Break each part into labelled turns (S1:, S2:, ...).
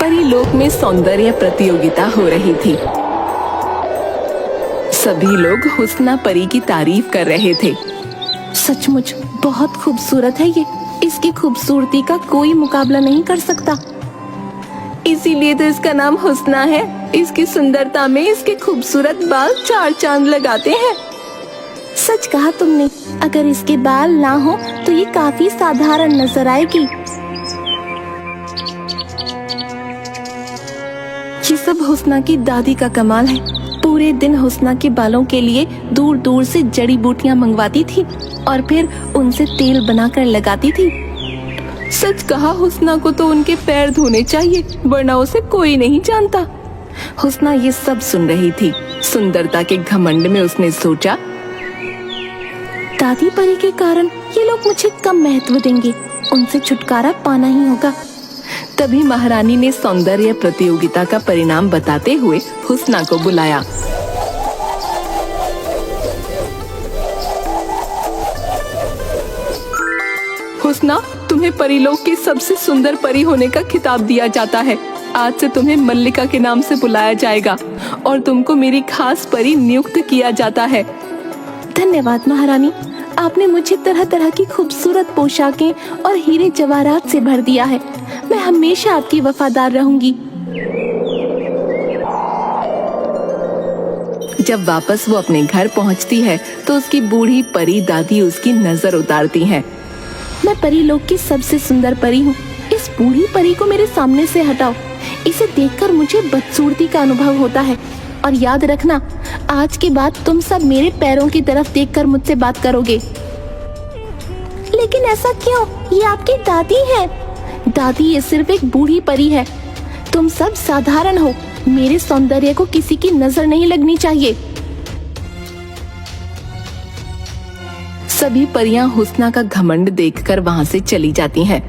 S1: परीलोक में सौंदर्य प्रतियोगिता हो रही थी। सभी लोग हुस्ना परी की तारीफ कर रहे थे।
S2: सचमुच बहुत खूबसूरत है ये, इसकी खूबसूरती का कोई मुकाबला नहीं कर सकता।
S1: इसीलिए तो इसका नाम हुस्ना है। इसकी सुंदरता में इसके खूबसूरत बाल चार चांद लगाते हैं।
S2: सच कहा तुमने, अगर इसके बाल ना हो तो ये काफी साधारण नजर आएगी।
S1: ये सब हुस्ना की दादी का कमाल है। पूरे दिन हुस्ना के बालों के लिए दूर दूर से जड़ी बूटियां मंगवाती थी और फिर उनसे तेल बनाकर लगाती थी। सच कहा, हुस्ना को तो उनके पैर धोने चाहिए, वरना उसे कोई नहीं जानता। हुस्ना ये सब सुन रही थी। सुंदरता के घमंड में उसने सोचा,
S2: दादी परी के कारण ये लोग मुझे कम महत्व देंगे, उनसे छुटकारा पाना ही होगा।
S1: तभी महारानी ने सौंदर्य प्रतियोगिता का परिणाम बताते हुए हुस्ना को बुलाया। हुस्ना, तुम्हें परीलोक की सबसे सुंदर परी होने का खिताब दिया जाता है। आज से तुम्हें मल्लिका के नाम से बुलाया जाएगा और तुमको मेरी खास परी नियुक्त किया जाता है।
S2: धन्यवाद महारानी, आपने मुझे तरह तरह की खूबसूरत पोशाकें और हीरे जवाहरात से भर दिया है। मैं हमेशा आपकी वफादार रहूंगी।
S1: जब वापस वो अपने घर पहुंचती है तो उसकी बूढ़ी परी दादी उसकी नजर उतारती हैं।
S2: मैं परीलोक की सबसे सुंदर परी हूँ। इस बूढ़ी परी को मेरे सामने से हटाओ। इसे देखकर मुझे बदसूरती का अनुभव होता है। और याद रखना, आज के बाद तुम सब मेरे पैरों की तरफ देखकर मुझसे बात करोगे। लेकिन ऐसा क्यों? ये आपकी दादी है। दादी, ये सिर्फ एक बूढ़ी परी है। तुम सब साधारण हो। मेरे सौंदर्य को किसी की नजर नहीं लगनी चाहिए।
S1: सभी परियां हुस्ना का घमंड देखकर वहां से चली जाती हैं।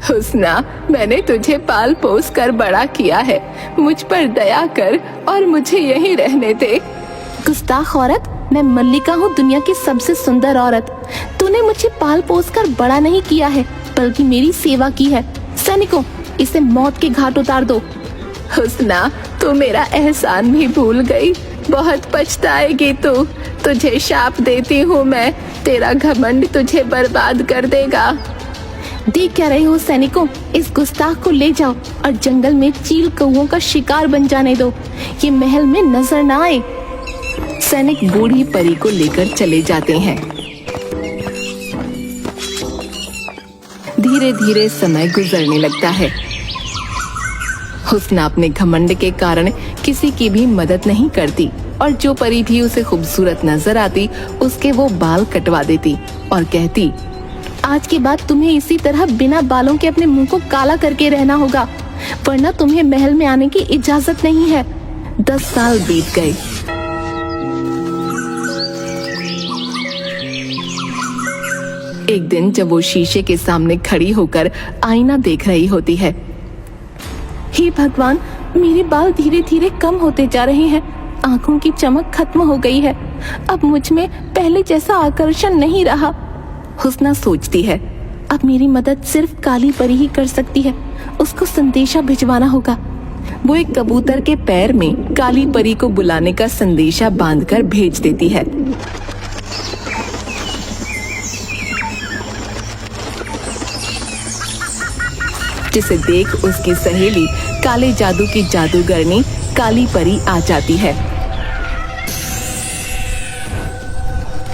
S1: हुस्ना, मैंने तुझे पाल पोस कर बड़ा किया है। मुझ पर दया कर और मुझे यहीं रहने दे।
S2: गुस्ताख औरत, मैं मल्लिका हूँ, दुनिया की सबसे सुंदर औरत। तूने मुझे पाल पोस कर बड़ा नहीं किया है, बल्कि मेरी सेवा की है। सैनिकों, इसे मौत के घाट उतार दो।
S1: हुस्ना, तू मेरा एहसान भी भूल गई। बहुत पछताएगी तू। तुझे शाप देती हूँ मैं, तेरा घमंड तुझे बर्बाद कर देगा।
S2: देख क्या रहे हो सैनिकों? इस गुस्ताख को ले जाओ और जंगल में चील कौओं का शिकार बन जाने दो। ये महल में नजर ना आए।
S1: सैनिक बूढ़ी परी को लेकर चले जाते हैं। धीरे धीरे समय गुजरने लगता है। हुस्ना अपने घमंड के कारण किसी की भी मदद नहीं करती और जो परी भी उसे खूबसूरत नजर आती उसके वो बाल कटवा देती और कहती,
S2: आज के बाद तुम्हें इसी तरह बिना बालों के अपने मुंह को काला करके रहना होगा, वरना तुम्हें महल में आने की इजाजत नहीं है।
S1: 10 साल बीत गए। एक दिन जब वो शीशे के सामने खड़ी होकर आईना देख रही होती है,
S2: हे भगवान, मेरे बाल धीरे धीरे कम होते जा रहे हैं। आंखों की चमक खत्म हो गई है। अब मुझ में पहले जैसा आकर्षण नहीं रहा।
S1: हुस्ना सोचती है,
S2: अब मेरी मदद सिर्फ काली परी ही कर सकती है। उसको संदेशा भिजवाना होगा।
S1: वो एक कबूतर के पैर में काली परी को बुलाने का संदेशा बांधकर भेज देती है। जिसे देख उसकी सहेली काले जादू की जादूगरनी काली परी आ जाती है।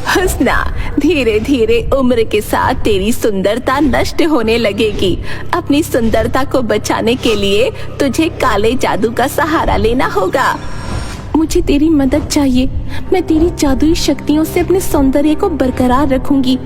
S1: हुस्ना, धीरे धीरे उम्र के साथ तेरी सुंदरता नष्ट होने लगेगी। अपनी सुंदरता को बचाने के लिए तुझे काले जादू का सहारा लेना होगा।
S2: मुझे तेरी मदद चाहिए। मैं तेरी जादुई शक्तियों से अपने सौंदर्य को बरकरार रखूंगी।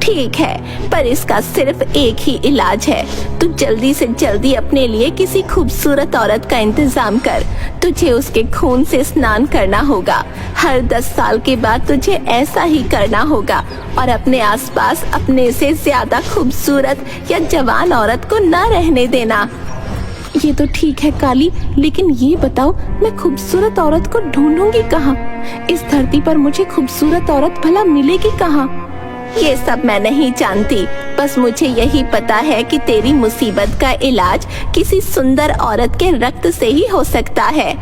S1: ठीक है, पर इसका सिर्फ एक ही इलाज है। तू जल्दी से जल्दी अपने लिए किसी खूबसूरत औरत का इंतजाम कर। तुझे उसके खून से स्नान करना होगा। हर 10 साल के बाद तुझे ऐसा ही करना होगा और अपने आसपास अपने से ज्यादा खूबसूरत या जवान औरत को न रहने देना।
S2: ये तो ठीक है काली, लेकिन ये बताओ, मैं खूबसूरत औरत को ढूंढूंगी कहाँ? इस धरती पर मुझे खूबसूरत औरत भला मिलेगी कहाँ?
S1: ये सब मैं नहीं जानती।
S2: बस मुझे यही पता है कि तेरी मुसीबत का इलाज किसी सुंदर औरत के रक्त से ही हो सकता है।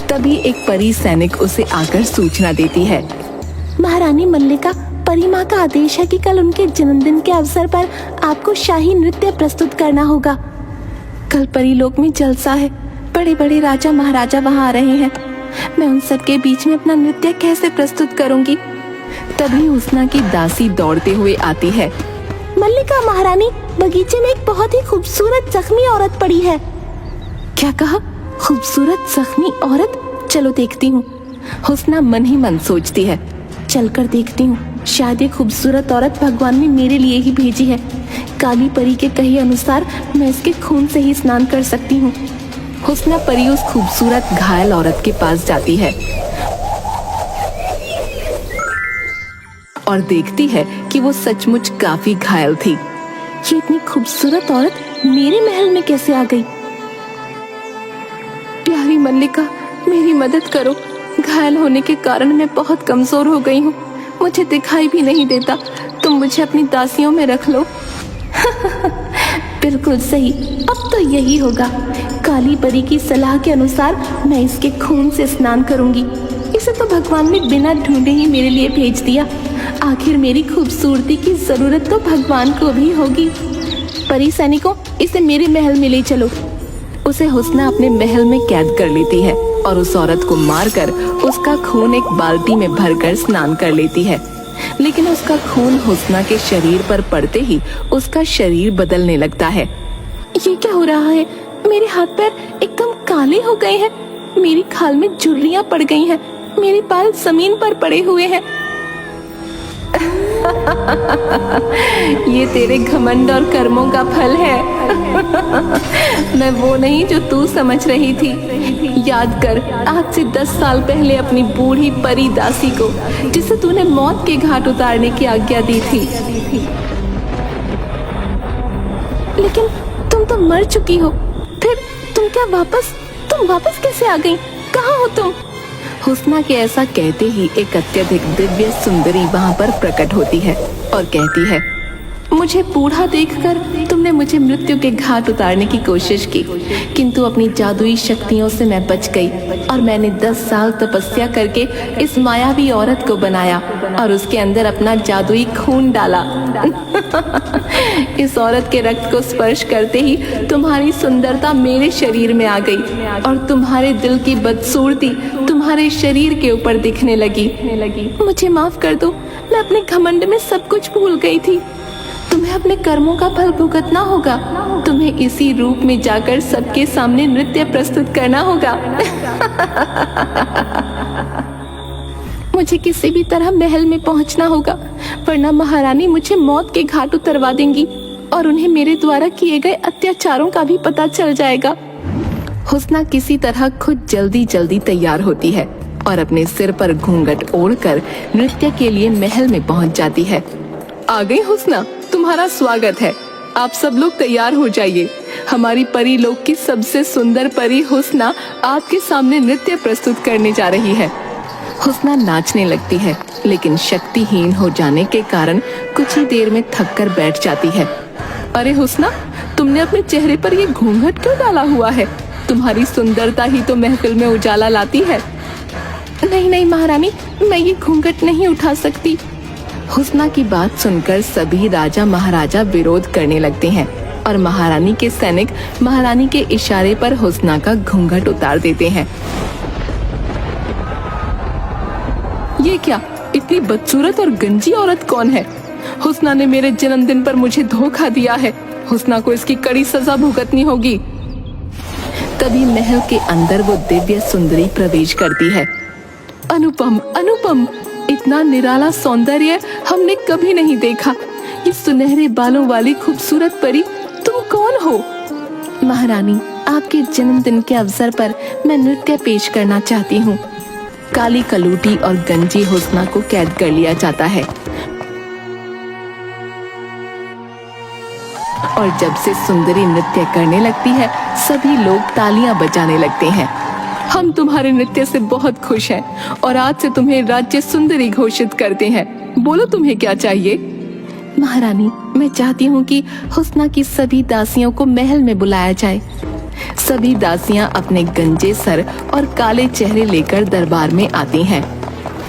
S1: तभी एक परी सैनिक उसे आकर सूचना देती है।
S2: महारानी मल्लिका, परी माँ का आदेश है कि कल उनके जन्मदिन के अवसर पर आपको शाही नृत्य प्रस्तुत करना होगा।
S1: कल परीलोक में जलसा है, बड़े बड़े राजा महाराजा वहाँ आ रहे हैं। मैं उन सब के बीच में अपना नृत्य कैसे प्रस्तुत करूंगी? तभी हुस्ना की दासी दौड़ते हुए आती है।
S2: मल्लिका महारानी, बगीचे में एक बहुत ही खूबसूरत जख्मी औरत पड़ी है।
S1: क्या कहा? खूबसूरत जख्मी औरत? चलो देखती हूँ। हुस्ना मन ही मन सोचती है, चलकर देखती हूँ, शायद ये खूबसूरत औरत भगवान ने मेरे लिए ही भेजी है। काली परी के कहे अनुसार मैं इसके खून से ही स्नान कर सकती हूँ। हुस्ना परी उस खूबसूरत घायल औरत के पास जाती है और देखती है कि वो सचमुच काफी घायल थी।
S2: ये इतनी खूबसूरत औरत मेरे महल में कैसे आ गई?
S1: प्यारी मल्लिका, मेरी मदद करो। घायल होने के कारण मैं बहुत कमजोर हो गई हूँ, मुझे दिखाई भी नहीं देता। तुम मुझे अपनी दासियों में रख लो।
S2: बिल्कुल सही, अब तो यही होगा। काली परी की सलाह के अनुसार मैं इसके खून से स्नान करूंगी। इसे तो भगवान ने बिना ढूंढे ही मेरे लिए भेज दिया। आखिर मेरी खूबसूरती की जरूरत तो भगवान को भी होगी।
S1: परी सैनिकों, इसे मेरे महल में ले चलो। उसे हुस्ना अपने महल में कैद कर लेती है और उस औरत को मारकर उसका खून एक बाल्टी में भरकर स्नान कर लेती है। लेकिन उसका खून हुस्ना के शरीर पर पड़ते ही उसका शरीर बदलने लगता है।
S2: ये क्या हो रहा है? मेरे हाथ पैर एकदम काले हो गए हैं, मेरी खाल में झुर्रियां पड़ गई हैं, मेरे बाल जमीन पर पड़े हुए हैं।
S1: ये तेरे घमंड और कर्मों का फल है। मैं वो नहीं जो तू समझ रही थी। याद कर, आज से 10 साल पहले अपनी बूढ़ी परी दासी को, जिसे तूने मौत के घाट उतारने की आज्ञा दी थी।
S2: लेकिन तुम तो मर चुकी हो, फिर तुम वापस कैसे आ गई? कहाँ हो तुम?
S1: हुस्ना के ऐसा कहते ही एक अत्यधिक दिव्य सुंदरी वहाँ पर प्रकट होती है और कहती है, मुझे बूढ़ा देखकर तुमने मुझे मृत्यु के घाट उतारने की कोशिश की, किंतु अपनी जादुई शक्तियों से मैं बच गई और मैंने 10 साल तपस्या करके इस मायावी औरत को बनाया और उसके अंदर अपना जादुई खून डाला। इस औरत के रक्त को स्पर्श करते ही तुम्हारी सुंदरता मेरे शरीर में आ गई और तुम्हारे दिल की बदसूरती तुम्हारे शरीर के ऊपर दिखने लगी।
S2: मुझे माफ कर दो, मैं अपने घमंड में सब कुछ भूल गई थी।
S1: तुम्हें अपने कर्मों का फल भुगतना होगा। तुम्हें इसी रूप में जाकर सबके सामने नृत्य प्रस्तुत करना होगा।
S2: मुझे किसी भी तरह महल में पहुंचना होगा, वरना महारानी मुझे मौत के घाट उतरवा देंगी और उन्हें मेरे द्वारा किए गए अत्याचारों का भी पता चल जाएगा।
S1: हुस्ना किसी तरह खुद जल्दी जल्दी तैयार होती है और अपने सिर पर घूंघट ओढ़कर नृत्य के लिए महल में पहुंच जाती है। आ गई हुस्ना, तुम्हारा स्वागत है। आप सब लोग तैयार हो जाइए। हमारी परी लोक की सबसे सुंदर परी हुस्ना आपके सामने नृत्य प्रस्तुत करने जा रही है। हुस्ना नाचने लगती है, लेकिन शक्तिहीन हो जाने के कारण कुछ ही देर में थक कर बैठ जाती है। अरे हुस्ना, तुमने अपने चेहरे पर ये घूंघट क्यों डाला हुआ है? तुम्हारी सुंदरता ही तो महफिल में उजाला लाती है।
S2: नहीं महारानी, मैं ये घूंघट नहीं उठा सकती।
S1: हुस्ना की बात सुनकर सभी राजा महाराजा विरोध करने लगते हैं और महारानी के सैनिक महारानी के इशारे पर हुस्ना का घूंघट उतार देते हैं। ये क्या, इतनी बदसूरत और गंजी औरत कौन है? हुस्ना ने मेरे जन्मदिन पर मुझे धोखा दिया है। हुस्ना को इसकी कड़ी सजा भुगतनी होगी। तभी महल के अंदर वो दिव्य सुंदरी प्रवेश करती है। अनुपम, अनुपम, इतना निराला सौंदर्य हमने कभी नहीं देखा। ये सुनहरे बालों वाली खूबसूरत परी, तुम कौन हो?
S2: महारानी, आपके जन्मदिन के अवसर पर मैं नृत्य पेश करना चाहती हूँ।
S1: काली कलूटी और गंजी हुस्ना को कैद कर लिया जाता है और जब से सुंदरी नृत्य करने लगती है, सभी लोग तालियां बजाने लगते हैं। हम तुम्हारे नृत्य से बहुत खुश हैं और आज से तुम्हें राज्य सुंदरी घोषित करते हैं। बोलो, तुम्हें क्या चाहिए?
S2: महारानी,
S1: मैं चाहती हूँ कि हुस्ना की सभी दासियों को महल में बुलाया जाए। सभी दासियां अपने गंजे सर और काले चेहरे लेकर दरबार में आती हैं।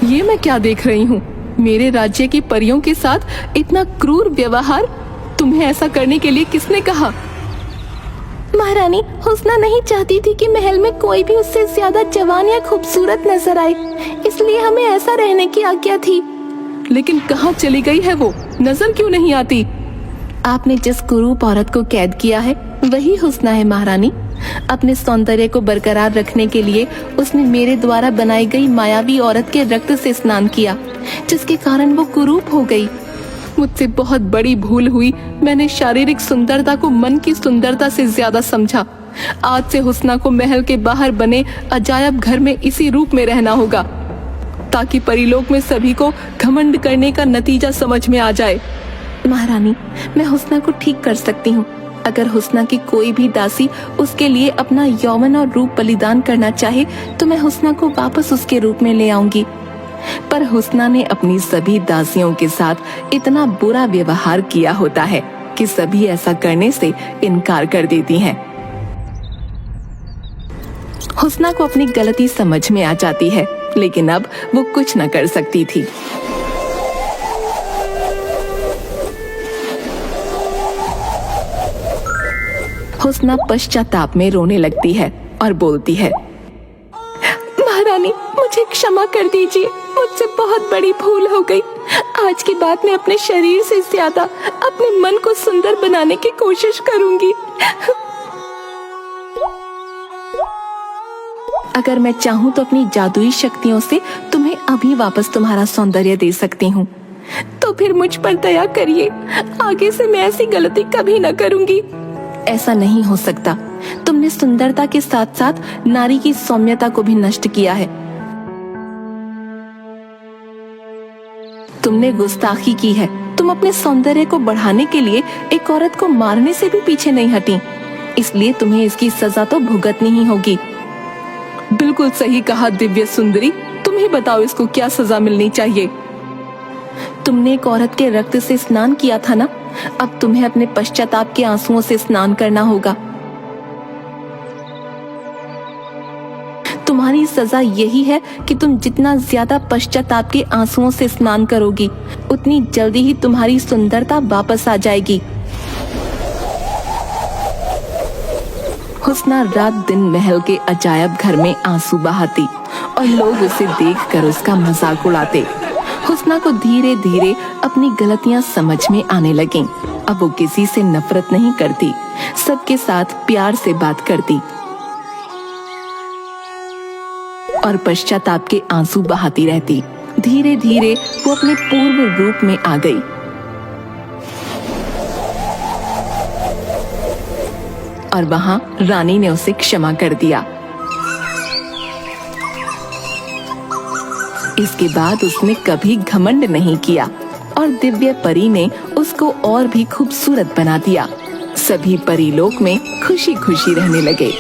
S1: ये मैं क्या देख रही हूँ? मेरे राज्य की परियों के साथ इतना क्रूर व्यवहार! तुम्हें ऐसा करने के लिए किसने कहा?
S2: महारानी, हुस्ना नहीं चाहती थी कि महल में कोई भी उससे ज्यादा जवान या खूबसूरत नजर आए, इसलिए हमें ऐसा रहने की आज्ञा थी।
S1: लेकिन कहाँ चली गई है वो? नजर क्यों नहीं आती?
S2: आपने जिस कुरूप औरत को कैद किया है वही हुस्ना है महारानी। अपने सौंदर्य को बरकरार रखने के लिए उसने मेरे द्वारा बनाई गई मायावी औरत के रक्त से स्नान किया, जिसके कारण वो कुरूप हो गई।
S1: मुझसे बहुत बड़ी भूल हुई। मैंने शारीरिक सुंदरता को मन की सुंदरता से ज्यादा समझा। आज से हुस्ना को महल के बाहर बने अजायब घर में इसी रूप में रहना होगा, ताकि परिलोक में सभी को घमंड करने का नतीजा समझ में आ जाए।
S2: महारानी, मैं हुस्ना को ठीक कर सकती हूँ। अगर हुस्ना की कोई भी दासी उसके लिए अपना यौवन और रूप बलिदान करना चाहे तो मैं हुस्ना को वापस उसके रूप में ले आऊंगी।
S1: पर हुस्ना ने अपनी सभी दासियों के साथ इतना बुरा व्यवहार किया होता है कि सभी ऐसा करने से इनकार कर देती हैं। हुस्ना को अपनी गलती समझ में आ जाती है, लेकिन अब वो कुछ न कर सकती थी। हुस्ना पश्चाताप में रोने लगती है और बोलती है,
S2: महारानी, मुझे क्षमा कर दीजिए। मुझसे बहुत बड़ी भूल हो गई। आज के बाद मैं अपने शरीर से ज्यादा अपने मन को सुंदर बनाने की कोशिश करूंगी।
S1: अगर मैं चाहूँ तो अपनी जादुई शक्तियों से तुम्हें अभी वापस तुम्हारा सौंदर्य दे सकती हूँ।
S2: तो फिर मुझ पर दया करिए। आगे से मैं ऐसी गलती कभी न करूंगी।
S1: ऐसा नहीं हो सकता। तुमने सुंदरता के साथ साथ नारी की सौम्यता को भी नष्ट किया है। तुमने गुस्ताखी की है। तुम अपने सौंदर्य को बढ़ाने के लिए एक औरत को मारने से भी पीछे नहीं हटी, इसलिए तुम्हें इसकी सजा तो भुगतनी ही होगी। बिल्कुल सही कहा दिव्य सुंदरी। तुम ही बताओ इसको क्या सजा मिलनी चाहिए। तुमने एक औरत के रक्त से स्नान किया था ना, अब तुम्हें अपने पश्चाताप के आंसुओं से स्नान करना होगा। तुम्हारी सजा यही है कि तुम जितना ज्यादा पश्चाताप के आंसुओं से स्नान करोगी, उतनी जल्दी ही तुम्हारी सुंदरता वापस आ जाएगी। हुस्ना रात दिन महल के अजायब घर में आंसू बहाती और लोग उसे देखकर उसका मजाक उड़ाते। हुस्ना को धीरे धीरे अपनी गलतियां समझ में आने लगीं। अब वो किसी से नफरत नहीं करती, सबके साथ प्यार से बात करती और पश्चाताप के आंसू बहाती रहती। धीरे धीरे वो अपने पूर्व रूप में आ गई। और वहां रानी ने उसे क्षमा कर दिया। इसके बाद उसने कभी घमंड नहीं किया और दिव्य परी ने उसको और भी खूबसूरत बना दिया। सभी परीलोक में खुशी खुशी रहने लगे।